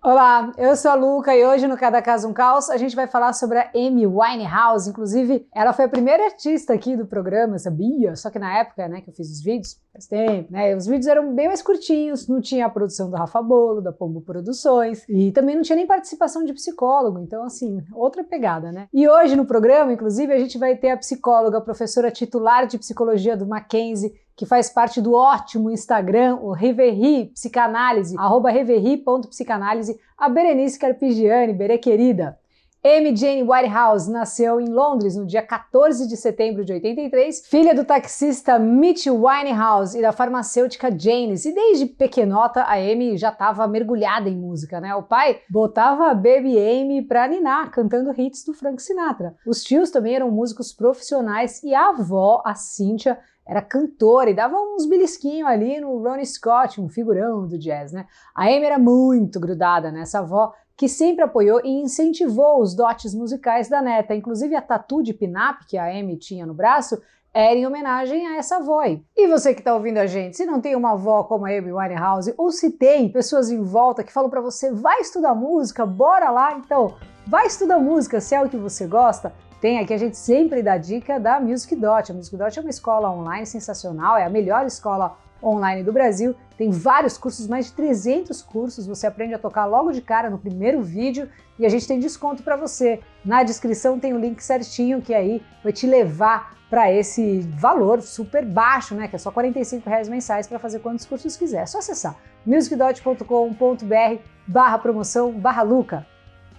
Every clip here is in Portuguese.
Olá, eu sou a Luca e hoje no Cada Caso um Caos a gente vai falar sobre a Amy Winehouse. Inclusive, ela foi a primeira artista aqui do programa, sabia? Só que na época, né, que eu fiz os vídeos, faz tempo, né? Os vídeos eram bem mais curtinhos, não tinha a produção do Rafa Bolo, da Pombo Produções e também não tinha nem participação de psicólogo, então assim, outra pegada, né? E hoje no programa, inclusive, a gente vai ter a psicóloga, a professora titular de psicologia do Mackenzie, que faz parte do ótimo Instagram, o Reverie Psicanálise, @reverie.psicanálise, a Berenice Carpigiani, Bere querida. Amy Jane Winehouse nasceu em Londres no dia 14 de setembro de 83, filha do taxista Mitch Winehouse e da farmacêutica Janis, e desde pequenota a Amy já estava mergulhada em música, né? O pai botava a Baby Amy pra ninar, cantando hits do Frank Sinatra. Os tios também eram músicos profissionais e a avó, a Cynthia, era cantora e dava uns belisquinhos ali no Ronnie Scott, um figurão do jazz, né? A Amy era muito grudada nessa avó, que sempre apoiou e incentivou os dotes musicais da neta. Inclusive a tatu de pin-up que a Amy tinha no braço era em homenagem a essa avó. E você que está ouvindo a gente, se não tem uma avó como a Amy Winehouse, ou se tem pessoas em volta que falam para você, vai estudar música, bora lá, então, vai estudar música, se é o que você gosta. Tem aqui, a gente sempre dá dica da Music Dot. A Music Dot é uma escola online sensacional, é a melhor escola online do Brasil, tem vários cursos, mais de 300 cursos, você aprende a tocar logo de cara no primeiro vídeo e a gente tem desconto para você. Na descrição tem o link certinho que aí vai te levar para esse valor super baixo, né, que é só R$45 mensais para fazer quantos cursos quiser. É só acessar musicdot.com.br/promoção/Luca.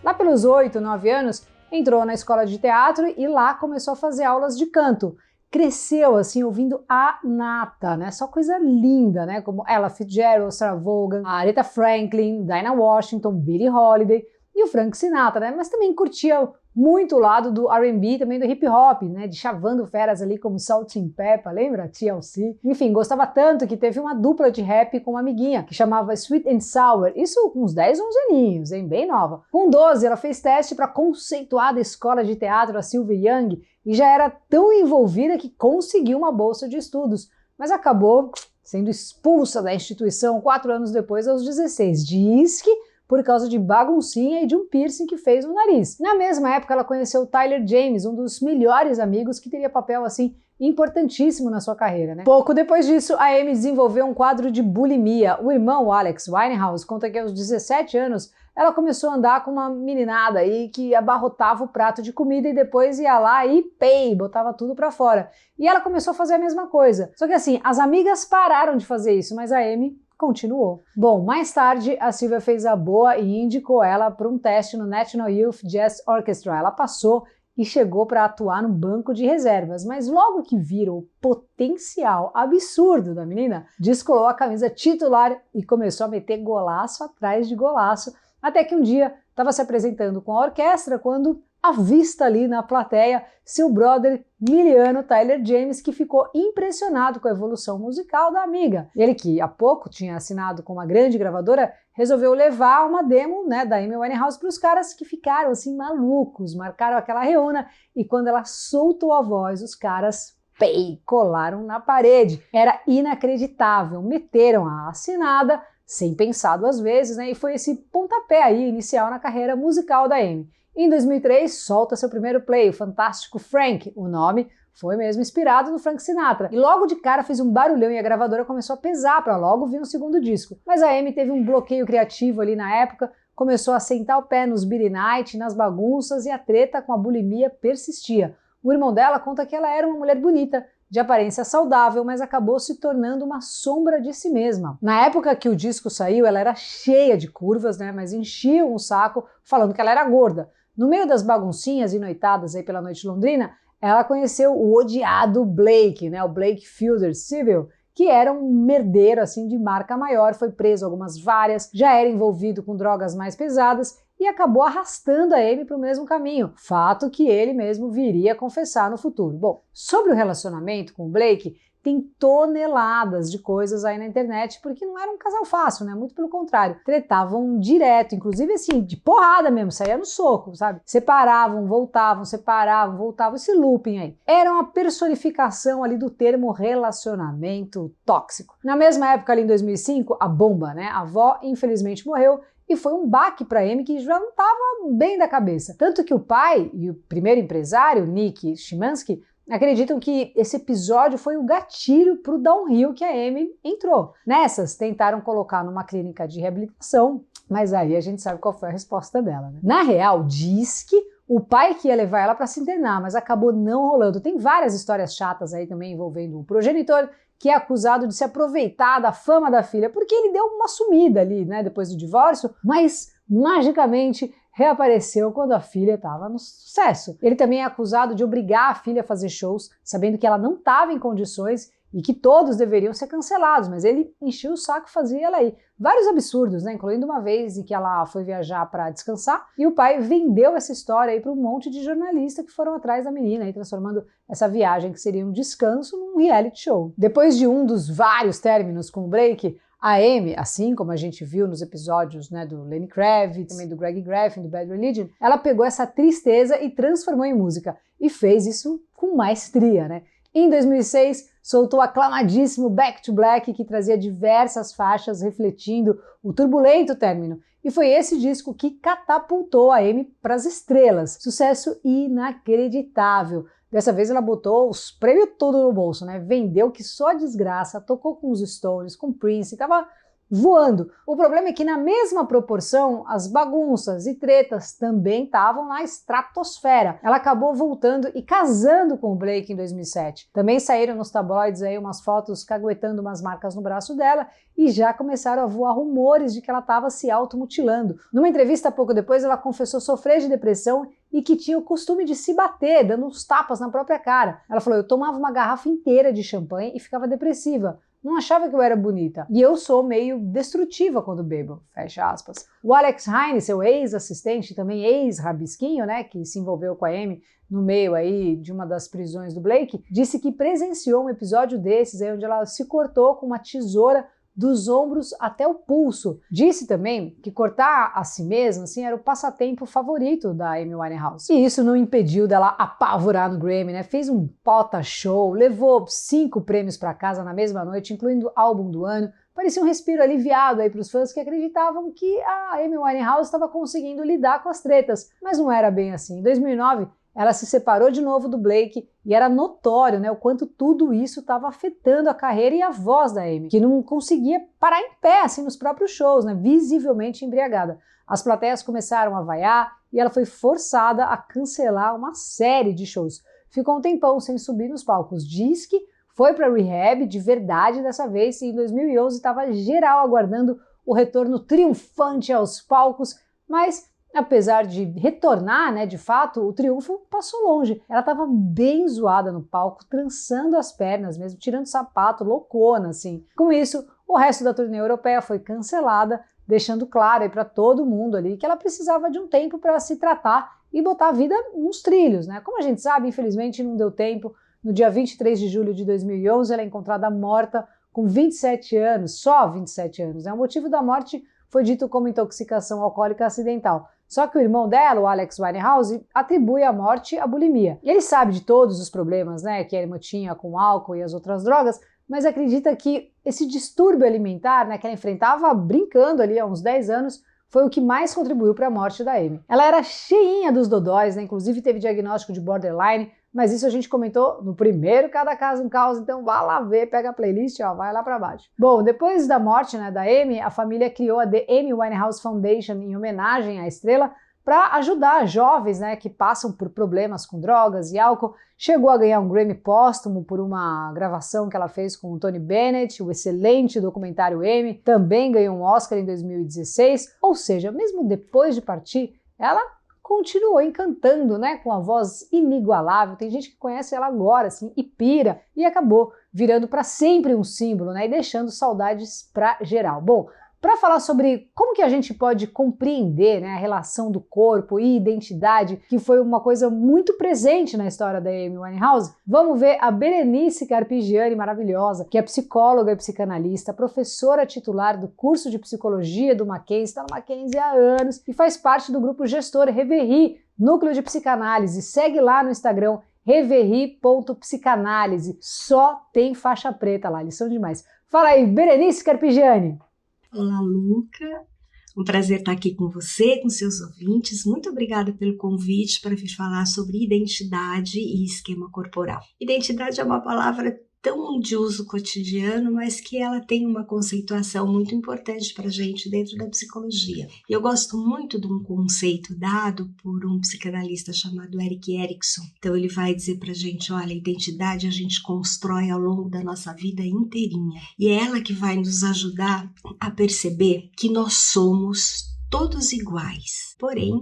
Lá pelos 8, 9 anos, entrou na escola de teatro e lá começou a fazer aulas de canto. Cresceu assim ouvindo a nata, né? Só coisa linda, né? Como Ella Fitzgerald, Sarah Vaughan, a Aretha Franklin, Dinah Washington, Billie Holiday e o Frank Sinatra, né? Mas também curtia muito o lado do R&B, também do hip hop, né? De chavando feras ali como Salt and Pepper, lembra? TLC. Enfim, gostava tanto que teve uma dupla de rap com uma amiguinha que chamava Sweet and Sour. Isso com uns 10, 11 aninhos, hein? Bem nova. Com 12, ela fez teste para a conceituada escola de teatro, a Sylvia Young, e já era tão envolvida que conseguiu uma bolsa de estudos, mas acabou sendo expulsa da instituição 4 anos depois, aos 16. Diz que por causa de baguncinha e de um piercing que fez no nariz. Na mesma época, ela conheceu o Tyler James, um dos melhores amigos que teria papel assim importantíssimo na sua carreira, né? Pouco depois disso, a Amy desenvolveu um quadro de bulimia. O irmão, Alex Winehouse, conta que aos 17 anos ela começou a andar com uma meninada aí que abarrotava o prato de comida e depois ia lá e botava tudo pra fora. E ela começou a fazer a mesma coisa. Só que assim, as amigas pararam de fazer isso, mas a Amy continuou. Bom, mais tarde a Sylvia fez a boa e indicou ela para um teste no National Youth Jazz Orchestra. Ela passou e chegou para atuar no banco de reservas, mas logo que viram o potencial absurdo da menina, descolou a camisa titular e começou a meter golaço atrás de golaço, até que um dia estava se apresentando com a orquestra quando avista ali na plateia seu brother miliano Tyler James, que ficou impressionado com a evolução musical da amiga. Ele, que há pouco tinha assinado com uma grande gravadora, resolveu levar uma demo, né, da Amy Winehouse para os caras, que ficaram assim malucos, marcaram aquela reúna e quando ela soltou a voz, os caras colaram na parede. Era inacreditável, meteram a assinada sem pensar duas vezes, né, e foi esse pontapé aí inicial na carreira musical da Amy. Em 2003, solta seu primeiro play, o fantástico Frank. O nome foi mesmo inspirado no Frank Sinatra. E logo de cara fez um barulhão e a gravadora começou a pesar para logo vir um segundo disco. Mas a Amy teve um bloqueio criativo ali na época, começou a sentar o pé nos Billy Knight, nas bagunças, e a treta com a bulimia persistia. O irmão dela conta que ela era uma mulher bonita, de aparência saudável, mas acabou se tornando uma sombra de si mesma. Na época que o disco saiu, ela era cheia de curvas, né, mas enchiam o saco falando que ela era gorda. No meio das baguncinhas e noitadas aí pela noite londrina, ela conheceu o odiado Blake, né, o Blake Fielder Civil, que era um merdeiro assim de marca maior, foi preso várias, já era envolvido com drogas mais pesadas e acabou arrastando a Amy para o mesmo caminho, fato que ele mesmo viria a confessar no futuro. Bom, sobre o relacionamento com o Blake, tem toneladas de coisas aí na internet, porque não era um casal fácil, né? Muito pelo contrário. Tretavam direto, inclusive assim, de porrada mesmo, saía no soco, sabe? Separavam, voltavam, esse looping aí. Era uma personificação ali do termo relacionamento tóxico. Na mesma época, ali em 2005, a Bomba, né? A avó, infelizmente morreu, e foi um baque para Amy, que já não estava bem da cabeça. Tanto que o pai e o primeiro empresário, Nick Szymanski, acreditam que esse episódio foi o gatilho para o downhill que a Amy entrou. Nessas, tentaram colocar numa clínica de reabilitação, mas aí a gente sabe qual foi a resposta dela, né? Na real, diz que o pai que ia levar ela para se internar, mas acabou não rolando. Tem várias histórias chatas aí também envolvendo o progenitor, que é acusado de se aproveitar da fama da filha, porque ele deu uma sumida ali, né, depois do divórcio, mas magicamente reapareceu quando a filha estava no sucesso. Ele também é acusado de obrigar a filha a fazer shows, sabendo que ela não estava em condições e que todos deveriam ser cancelados, mas ele encheu o saco e fazia ela ir. Vários absurdos, né? Incluindo uma vez em que ela foi viajar para descansar e o pai vendeu essa história aí para um monte de jornalistas que foram atrás da menina, aí, transformando essa viagem que seria um descanso num reality show. Depois de um dos vários términos com o Blake, a Amy, assim como a gente viu nos episódios, né, do Lenny Kravitz, também do Greg Graffin, do Bad Religion, ela pegou essa tristeza e transformou em música. E fez isso com maestria, né? Em 2006, soltou o aclamadíssimo Back to Black, que trazia diversas faixas refletindo o turbulento término. E foi esse disco que catapultou a Amy para as estrelas. Sucesso inacreditável. Dessa vez ela botou os prêmios tudo no bolso, né? Vendeu que só desgraça, tocou com os Stones, com Prince, tava voando. O problema é que na mesma proporção, as bagunças e tretas também estavam na estratosfera. Ela acabou voltando e casando com o Blake em 2007. Também saíram nos tabloides aí umas fotos caguetando umas marcas no braço dela e já começaram a voar rumores de que ela estava se automutilando. Numa entrevista pouco depois, ela confessou sofrer de depressão e que tinha o costume de se bater, dando uns tapas na própria cara. Ela falou: eu tomava uma garrafa inteira de champanhe e ficava depressiva. Não achava que eu era bonita. E eu sou meio destrutiva quando bebo, fecha aspas. O Alex Hine, seu ex-assistente, também ex-rabisquinho, né, que se envolveu com a Amy no meio aí de uma das prisões do Blake, disse que presenciou um episódio desses aí onde ela se cortou com uma tesoura dos ombros até o pulso. Disse também que cortar a si mesma assim, era o passatempo favorito da Amy Winehouse. E isso não impediu dela apavorar no Grammy, né? Fez um puta show, levou 5 prêmios para casa na mesma noite, incluindo álbum do ano. Parecia um respiro aliviado aí para os fãs que acreditavam que a Amy Winehouse estava conseguindo lidar com as tretas, mas não era bem assim. Em 2009, ela se separou de novo do Blake e era notório, né, o quanto tudo isso estava afetando a carreira e a voz da Amy, que não conseguia parar em pé assim nos próprios shows, né, visivelmente embriagada. As plateias começaram a vaiar e ela foi forçada a cancelar uma série de shows. Ficou um tempão sem subir nos palcos. Diz que foi para rehab de verdade dessa vez e em 2011 estava geral aguardando o retorno triunfante aos palcos, mas apesar de retornar, né, de fato, o triunfo passou longe. Ela estava bem zoada no palco, trançando as pernas mesmo, tirando sapato, loucona, assim. Com isso, o resto da turnê europeia foi cancelada, deixando claro aí para todo mundo ali que ela precisava de um tempo para se tratar e botar a vida nos trilhos, né? Como a gente sabe, infelizmente não deu tempo. No dia 23 de julho de 2011, ela é encontrada morta com 27 anos, só 27 anos. O motivo da morte foi dito como intoxicação alcoólica acidental. Só que o irmão dela, o Alex Winehouse, atribui a morte à bulimia. E ele sabe de todos os problemas, né, que a irmã tinha com o álcool e as outras drogas, mas acredita que esse distúrbio alimentar, né, que ela enfrentava brincando ali há uns 10 anos, foi o que mais contribuiu para a morte da Amy. Ela era cheinha dos dodóis, né, inclusive teve diagnóstico de borderline, mas isso a gente comentou no primeiro Cada Caso um Caos, então vá lá ver, pega a playlist, ó, vai lá para baixo. Bom, depois da morte, né, da Amy, a família criou a The Amy Winehouse Foundation em homenagem à estrela para ajudar jovens, né, que passam por problemas com drogas e álcool. Chegou a ganhar um Grammy póstumo por uma gravação que ela fez com o Tony Bennett, o excelente documentário Amy. Também ganhou um Oscar em 2016, ou seja, mesmo depois de partir, ela continuou encantando, né, com a voz inigualável. Tem gente que conhece ela agora, assim, e pira, e acabou virando para sempre um símbolo, né, e deixando saudades para geral. Bom, para falar sobre como que a gente pode compreender, né, a relação do corpo e identidade, que foi uma coisa muito presente na história da Amy Winehouse, vamos ver a Berenice Carpigiani, maravilhosa, que é psicóloga e psicanalista, professora titular do curso de psicologia do Mackenzie, está no Mackenzie há anos, e faz parte do grupo gestor Reverie, núcleo de psicanálise. Segue lá no Instagram, reverie.psicanálise. Só tem faixa preta lá, lição demais. Fala aí, Berenice Carpigiani. Olá, Luca. Um prazer estar aqui com você, com seus ouvintes. Muito obrigada pelo convite para vir falar sobre identidade e esquema corporal. Identidade é uma palavra tão de uso cotidiano, mas que ela tem uma conceituação muito importante para a gente dentro da psicologia. Eu gosto muito de um conceito dado por um psicanalista chamado Erik Erikson. Então ele vai dizer para a gente, olha, a identidade a gente constrói ao longo da nossa vida inteirinha. E é ela que vai nos ajudar a perceber que nós somos todos iguais. Porém,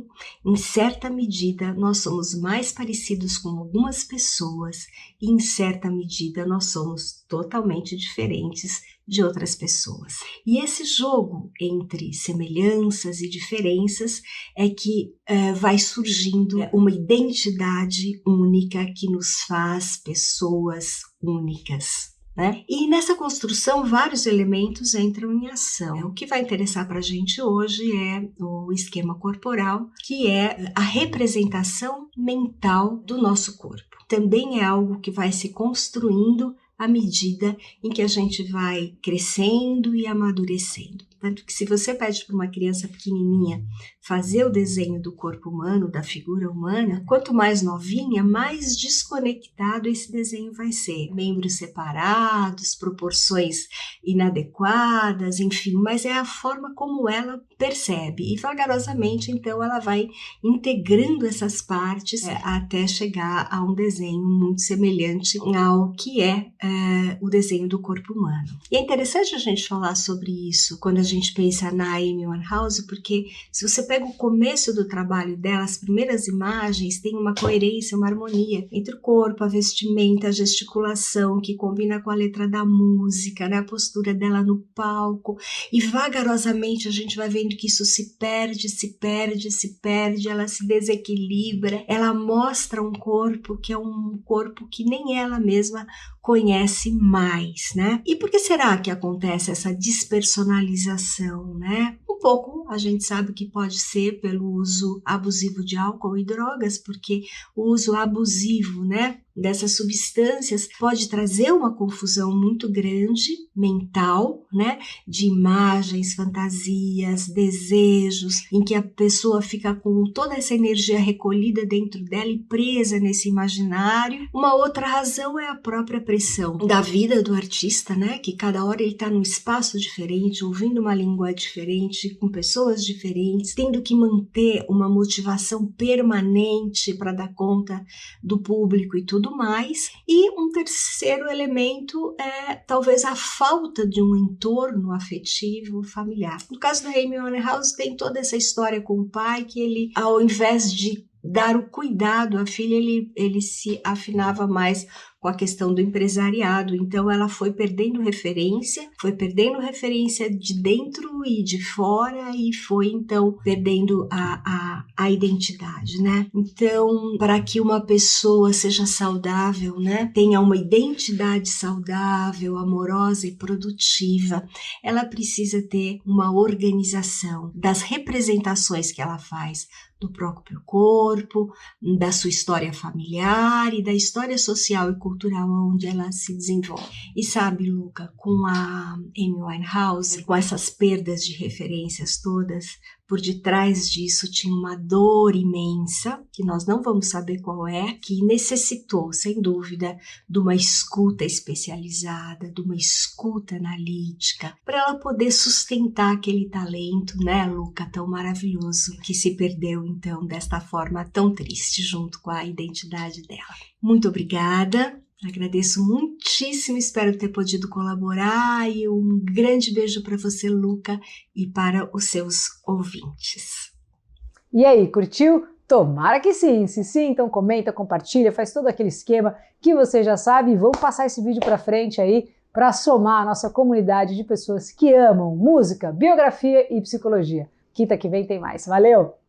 em certa medida, nós somos mais parecidos com algumas pessoas e em certa medida nós somos totalmente diferentes de outras pessoas. E esse jogo entre semelhanças e diferenças é que vai surgindo uma identidade única que nos faz pessoas únicas. Né? E nessa construção vários elementos entram em ação. O que vai interessar para a gente hoje é o esquema corporal, que é a representação mental do nosso corpo. Também é algo que vai se construindo à medida em que a gente vai crescendo e amadurecendo. Tanto que se você pede para uma criança pequenininha fazer o desenho do corpo humano, da figura humana, quanto mais novinha, mais desconectado esse desenho vai ser. Membros separados, proporções inadequadas, enfim, mas é a forma como ela percebe. E vagarosamente, então, ela vai integrando essas partes até chegar a um desenho muito semelhante ao que é o desenho do corpo humano. E é interessante a gente falar sobre isso quando a gente pensa na Amy Winehouse, porque se você pega o começo do trabalho dela, as primeiras imagens tem uma coerência, uma harmonia entre o corpo, a vestimenta, a gesticulação, que combina com a letra da música, né? A postura dela no palco, e vagarosamente a gente vai vendo que isso se perde, ela se desequilibra, ela mostra um corpo que é um corpo que nem ela mesma conhece mais, né? E por que será que acontece essa despersonalização, né? Um pouco a gente sabe que pode ser pelo uso abusivo de álcool e drogas, porque o uso abusivo, né, dessas substâncias pode trazer uma confusão muito grande mental, né, de imagens, fantasias, desejos, em que a pessoa fica com toda essa energia recolhida dentro dela e presa nesse imaginário. Uma outra razão é a própria pressão da vida do artista, né, que cada hora ele está num espaço diferente, ouvindo uma língua diferente, com pessoas diferentes, tendo que manter uma motivação permanente para dar conta do público e tudo mais. E um terceiro elemento é talvez a falta de um entorno afetivo familiar. No caso da Amy Winehouse tem toda essa história com o pai, que ele, ao invés de dar o cuidado à filha, ele se afinava mais com a questão do empresariado, então ela foi perdendo referência de dentro e de fora, e foi então perdendo a identidade, né? Então, para que uma pessoa seja saudável, né, tenha uma identidade saudável, amorosa e produtiva, ela precisa ter uma organização das representações que ela faz do próprio corpo, da sua história familiar e da história social e cultural onde ela se desenvolve. E sabe, Luca, com a Amy Winehouse, com essas perdas de referências todas, por detrás disso tinha uma dor imensa, que nós não vamos saber qual é, que necessitou, sem dúvida, de uma escuta especializada, de uma escuta analítica, para ela poder sustentar aquele talento, né, Luca, tão maravilhoso, que se perdeu, então, desta forma tão triste, junto com a identidade dela. Muito obrigada. Agradeço muitíssimo, espero ter podido colaborar, e um grande beijo para você, Luca, e para os seus ouvintes. E aí, curtiu? Tomara que sim! Se sim, então comenta, compartilha, faz todo aquele esquema que você já sabe, e vamos passar esse vídeo para frente aí para somar a nossa comunidade de pessoas que amam música, biografia e psicologia. Quinta que vem tem mais. Valeu!